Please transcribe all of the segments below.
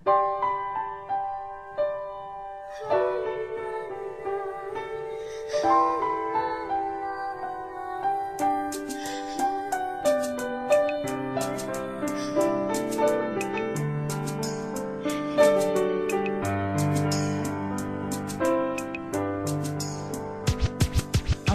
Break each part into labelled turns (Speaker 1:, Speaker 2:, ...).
Speaker 1: I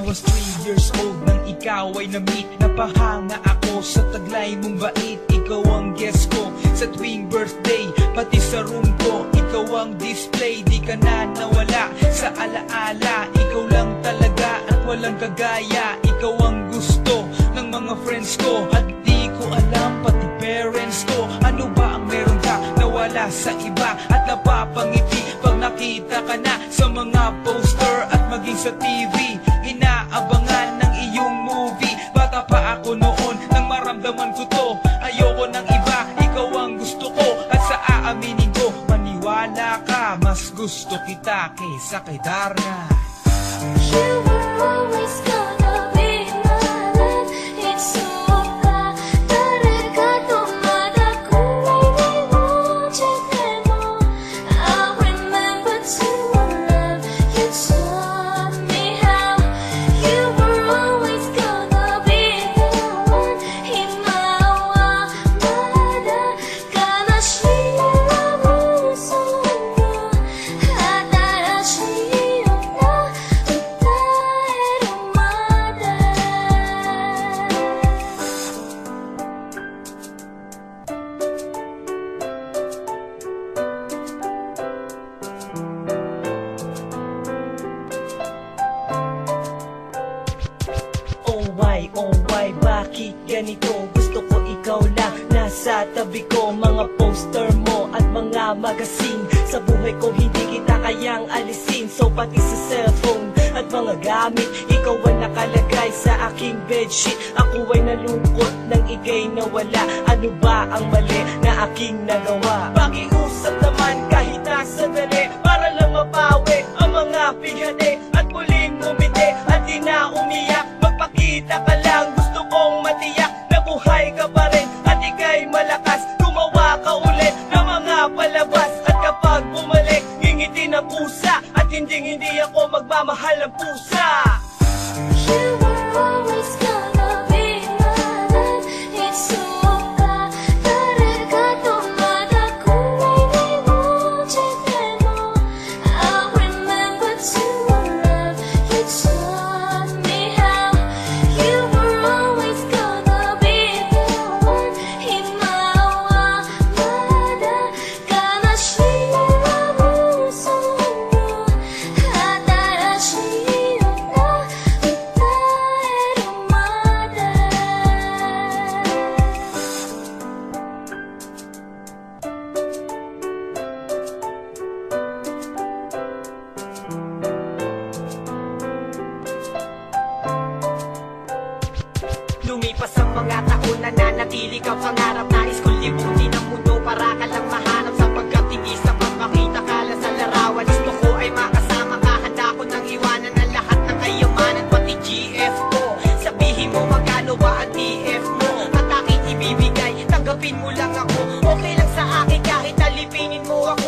Speaker 1: was 3 years old nang ikaw ay na-meet. Napahanga ako sa taglay mong bait. Ikaw ang guest ko sa tuwing birthday, pati sa room ko. Ikaw ang display, di ka na nawala sa alaala. Ikaw lang talaga at walang kagaya. Ikaw ang gusto ng mga friends ko, at di ko alam pati parents ko. Ano ba ang meron ka na wala sa iba, at napapangiti pag nakita ka na sa mga poster at maging sa TV. Inaabangan ng iyong movie. Bata pa ako noon nang maramdaman ko to. Ayoko ng iba, ikaw ang gusto ko. At sa aaminin ko, maniwala ka, mas gusto kita kaysa kay Darna.
Speaker 2: You were always gonna be my love. It's so bad. 다르가 또마다 꿈이 이루어질 때도 I remember to love you taught me how. You were always gonna be the one. 희망마다 가나시라고 소리로 하다라시였나.
Speaker 3: Oh why, bakit ganito? Gusto ko ikaw lang nasa tabi ko. Mga poster mo at mga magazine, sa buhay ko hindi kita kayang alisin. So pati sa cellphone at mga gamit, ikaw ang nakalagay sa aking bedsheet. Ako ay nalungkot nang ika'y nawala. Ano ba ang mali na aking nagawa? Pakiusap naman kahit na sandali, para lang mapawi ang mga bighani at muling umiti at di na umiyak. Magpakita ka lang, gusto kong matiyak na buhay ka pa rin at ika'y malakas. Gumawa ka ulit ng mga palabas, at kapag bumalik, ngingiti na pusa, at hindi ako magmamahal ng pusa.
Speaker 2: You were always gonna be my love. It's so bad. 다르가 또마다 꿈이 이루어질 때도 I remember to love you taught me how. You were always gonna be the one. 희망마다 가나시라고 소리로 하다라시였나.
Speaker 3: Lumipas ang mga taon, nananatili ka pangarap. Nais kong libutin ang mundo para ka lang mahanap. Sapagkat hindi sapat makita ka lang sa larawan. Gusto ko ay makasama ka, handa ko nang iwanan ang lahat ng kayamanan, pati GF ko. Sabihin mo magkano ba ang TF mo, at aking ibibigay, tanggapin mo lang ako. Okay lang sa akin kahit alipinin mo ako.